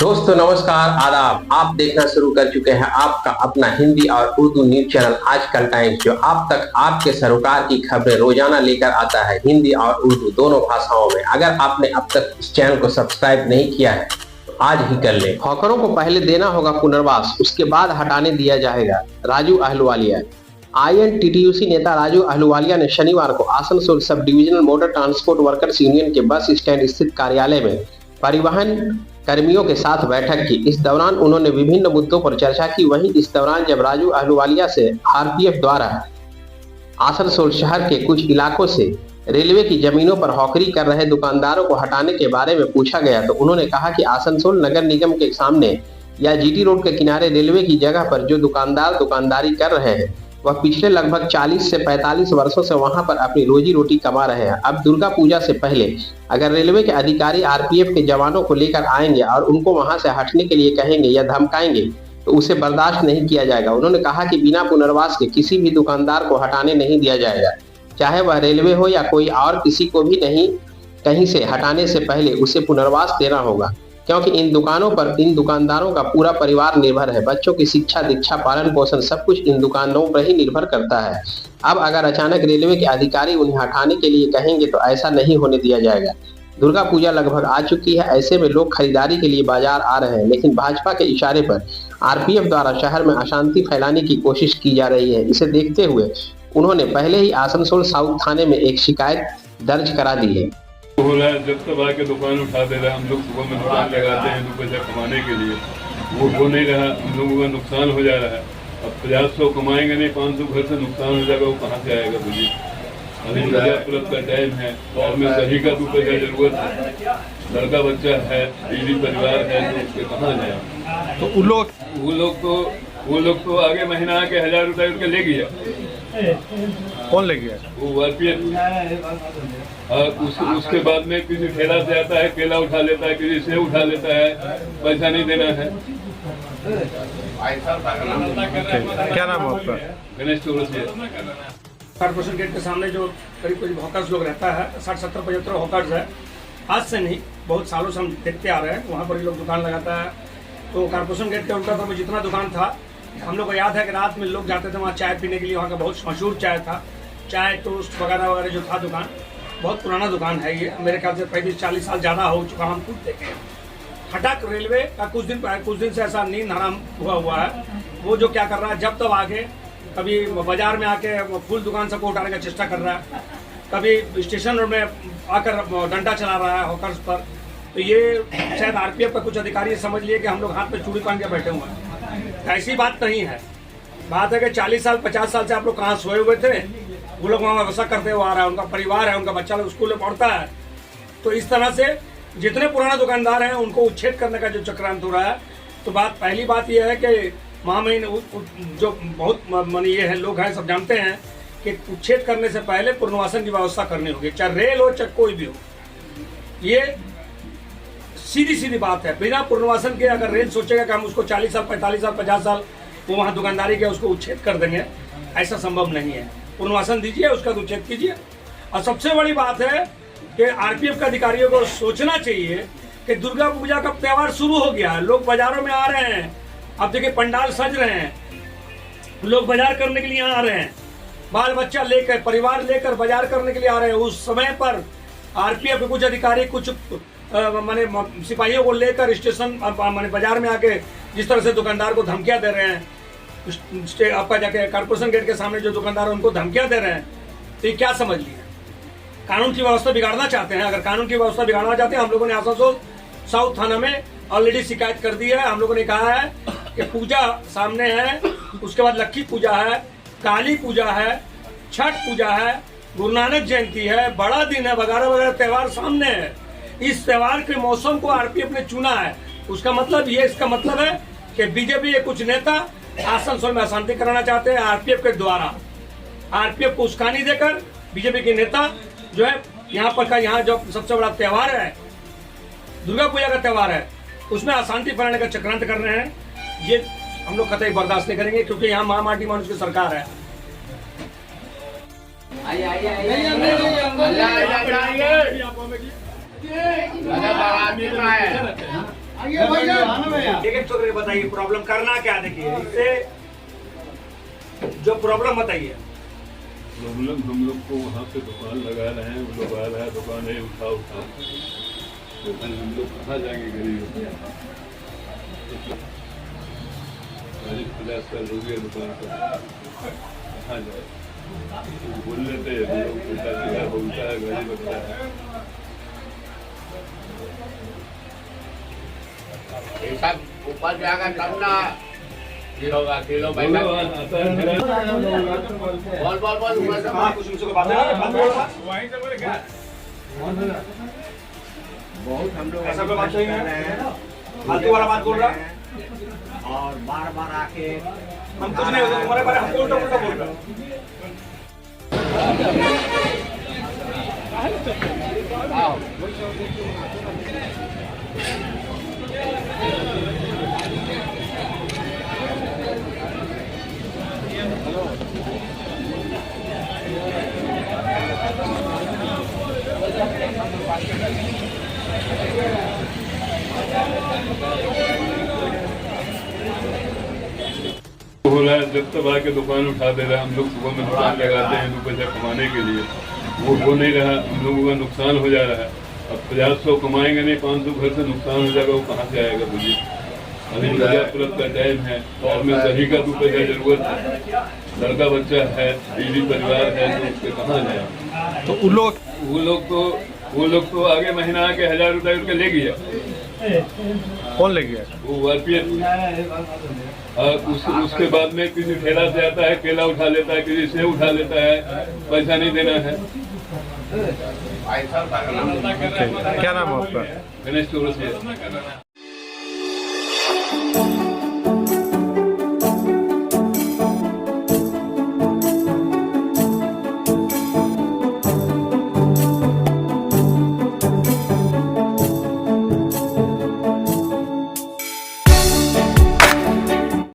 दोस्तों नमस्कार आदाब। आप देखना शुरू कर चुके हैं आपका अपना हिंदी और उर्दू न्यूज चैनल आजकल टाइम्स, जो आप तक आपके सरोकार की खबरें रोजाना लेकर आता है हिंदी और उर्दू दोनों भाषाओं में। अगर आपने अब तक इस चैनल को सब्सक्राइब नहीं किया है तो आज ही कर ले। हॉकरों को पहले देना होगा पुनर्वास, उसके बाद हटाने दिया जाएगा। राजू अहलुवालिया। INTTUC नेता राजू अहलुवालिया ने शनिवार को Asansol sub divisional motor transport workers union के बस स्टैंड स्थित कार्यालय में परिवहन कर्मियों के साथ बैठक की। इस दौरान उन्होंने विभिन्न मुद्दों पर चर्चा की। वहीं इस दौरान जब राजू अहलुवालिया से RPF द्वारा आसनसोल शहर के कुछ इलाकों से रेलवे की जमीनों पर हॉकरी कर रहे दुकानदारों को हटाने के बारे में पूछा गया तो उन्होंने कहा कि आसनसोल नगर निगम के सामने या GT रोड के किनारे रेलवे की जगह पर जो दुकानदार दुकानदारी कर रहे हैं वह पिछले लगभग 40 से 45 वर्षों से वहां पर अपनी रोजी रोटी कमा रहे हैं। अब दुर्गा पूजा से पहले अगर रेलवे के अधिकारी RPF के जवानों को लेकर आएंगे और उनको वहां से हटने के लिए कहेंगे या धमकाएंगे तो उसे बर्दाश्त नहीं किया जाएगा। उन्होंने कहा कि बिना पुनर्वास के किसी भी दुकानदार को हटाने नहीं दिया जाएगा, चाहे वह रेलवे हो या कोई और, किसी को भी नहीं कहीं से हटाने से पहले उसे पुनर्वास देना होगा, क्योंकि इन दुकानों पर इन दुकानदारों का पूरा परिवार निर्भर है। बच्चों की शिक्षा, दीक्षा, पालन पोषण सब कुछ इन दुकानों पर ही निर्भर करता है। अब अगर अचानक रेलवे के अधिकारी उन्हें हटाने के लिए कहेंगे तो ऐसा नहीं होने दिया जाएगा। दुर्गा पूजा लगभग आ चुकी है, ऐसे में लोग खरीदारी के लिए बाजार आ रहे हैं, लेकिन भाजपा के इशारे पर RPF द्वारा शहर में अशांति फैलाने की कोशिश की जा रही है। इसे देखते हुए उन्होंने पहले ही आसनसोल साउथ थाने में एक शिकायत दर्ज करा दी है। हो रहा है जब तक आके दुकान उठा दे रहा है। हम लोग सुबह में दुकान लगाते हैं 2 पैसा कमाने के लिए, वो हो नहीं रहा। हम लोगों का नुकसान हो जा रहा है। अब 50-100 कमाएंगे नहीं, 500 घर से नुकसान हो जाएगा, वो कहाँ से आएगा बोलिए। अभी पूजा का टाइम है और में सभी का 2 पैसा जरूरत है। लड़का बच्चा है, बीवी परिवार है, तो उसके कहाँ जाए। तो वो लोग तो आगे महीना आके 1000 रुपये उनके ले गया। कौन ले गया? वो RPF। उसके बाद में किसी ठेला से आता है, केला उठा लेता है, किसी से उठा लेता है, पैसा नहीं देना है। क्या नाम है आपका? गणेश चौरसिया। कॉर्पोरेशन गेट के सामने जो करीब हॉकर्स लोग रहता है, 60-70-75 हॉकर्स है। आज से नहीं, बहुत सालों से हम देखते आ रहे हैं, वहाँ पर लोग दुकान लगाता है। तो कॉर्पोरेशन गेट के उल्टा तरफ जितना दुकान था, हम लोग को याद है कि रात में लोग जाते थे वहाँ चाय पीने के लिए। वहाँ का बहुत मशहूर चाय था, चाय टोस्ट वगैरह वगैरह जो था दुकान, बहुत पुराना दुकान है ये। मेरे ख्याल से 35-40 साल ज़्यादा हो चुका, हम खुद देखे। हटाक रेलवे का कुछ दिन से ऐसा नींद हराम हुआ है। वो जो क्या कर रहा है, जब तब आके कभी बाजार में आके फूल दुकान सबको उठाने का चेष्टा कर रहा है, कभी स्टेशन रोड में आकर डंडा चला रहा है हॉकर्स पर। तो ये शायद RPF का कुछ अधिकारी समझ लिए कि हम लोग हाथ में चूड़ी पहन के बैठे हुए हैं। ऐसी बात नहीं है। बात है कि 40 साल 50 साल से आप लोग कहाँ सोए हुए थे, वो लोग वहाँ व्यवस्था करते हुए आ रहा है, उनका परिवार है, उनका बच्चा लोग स्कूल में पढ़ता है। तो इस तरह से जितने पुराने दुकानदार हैं उनको उच्छेद करने का जो चक्रांत हो रहा है। तो पहली बात यह है कि महामहिम जो बहुत मानी ये है, लोग हैं, सब जानते हैं कि उच्छेद करने से पहले पुनर्वासन की व्यवस्था करनी होगी, चाहे रेल हो चाहे कोई भी हो। ये सीधी बात है। बिना पुनर्वासन के अगर रेल सोचेगा कि हम उसको 40 साल 45 साल 50 साल वो वहाँ दुकानदारी के उसको उच्छेद कर देंगे, ऐसा संभव नहीं है। पुनर्वासन दीजिए, उसका उच्छेद कीजिए। और सबसे बड़ी बात है कि RPF के अधिकारियों को सोचना चाहिए कि दुर्गा पूजा का त्यौहार शुरू हो गया है, लोग बाजारों में आ रहे हैं। अब देखिए पंडाल सज रहे हैं, लोग बाजार करने के लिए आ रहे हैं, बाल बच्चा लेकर, परिवार लेकर बाजार करने के लिए आ रहे हैं। उस समय पर RPF के कुछ अधिकारी कुछ माने सिपाहियों को लेकर स्टेशन माने बाजार में आके जिस तरह से दुकानदार को धमकियां दे रहे हैं, आपका जाके कॉर्पोरेशन गेट के सामने जो दुकानदार उनको धमकियां दे रहे हैं, तो ये क्या समझ लिया? कानून की व्यवस्था बिगाड़ना चाहते हैं। अगर कानून की व्यवस्था बिगाड़ना चाहते हैं, हम लोगों ने आसनसोल साउथ थाना में ऑलरेडी शिकायत कर दी है। हम लोगों ने कहा है कि पूजा सामने है, उसके बाद लक्ष्मी पूजा है, काली पूजा है, छठ पूजा है, गुरु नानक जयंती है, बड़ा दिन है, वगैरह वगैरह त्यौहार सामने है। इस त्यौहार के मौसम को RPF ने चुना है। उसका मतलब ये, इसका मतलब है कि बीजेपी के कुछ नेता आसनसोल में अशांति कराना चाहते हैं RPF के द्वारा। RPF को उस्कानी देकर बीजेपी के नेता जो है यहाँ पर का, यहाँ जो सबसे बड़ा त्यौहार है दुर्गा पूजा का त्यौहार है, उसमें अशांति फैलाने का चक्रांत कर रहे हैं। ये हम लोग कतई बर्दाश्त नहीं करेंगे, क्योंकि यहाँ महामाटी मानुष की सरकार है। एक एक करके बताइए प्रॉब्लम करना क्या। देखिए इससे जो प्रॉब्लम बताइए। प्रॉब्लम हम लोग को वहाँ पे दुकान लगा रहे हैं, वो लोग आ रहा है दुकान है उठा तो हम लोग कहाँ जाएंगे गरीब। 40-50 साल हो गया दुकान पर, कहाँ जाए। बोल लेते हैं हम लोग, उल्टा सीधा बोलता है, गाली बकता है। सब ऊपर जाकर करना किलो बोलो, आता है मेरा बोल ऊपर से हाँ कुछ मुझसे बात नहीं बहुत हम लोग ऐसा कोई बात नहीं है, फालतू वाला बात बोल रहा है। और बार बार आके हम कुछ नहीं होता तुम्हारे बारे में, हमको उल्टा उल्टा बोल रहा है। हो रहा है जब तक आके दुकान उठा दे रहा है। हम लोग सुबह में दुकान लगाते हैं 2 पैसा कमाने के लिए, वो हो नहीं रहा। हम लोगों का नुकसान हो जा रहा है। अब 50-100 कमाएंगे नहीं, 500 घर से नुकसान हो जाएगा, वो कहाँ से आएगा बोलिए। अभी 50+ का टाइम है, घर में सभी का 2 पैसा जरूरत है, लड़का बच्चा है, बीवी परिवार है, तो उसके कहाँ जाए। तो वो लोग तो आगे महीना आके 1000 रुपये ले गया। कौन ले गया? वो वारपीएफ। उसके बाद में किसी ठेला से आता है, केला उठा लेता है, किसी से उठा लेता है, पैसा नहीं देना है। क्या नाम है आपका? गणेश चौरसिया।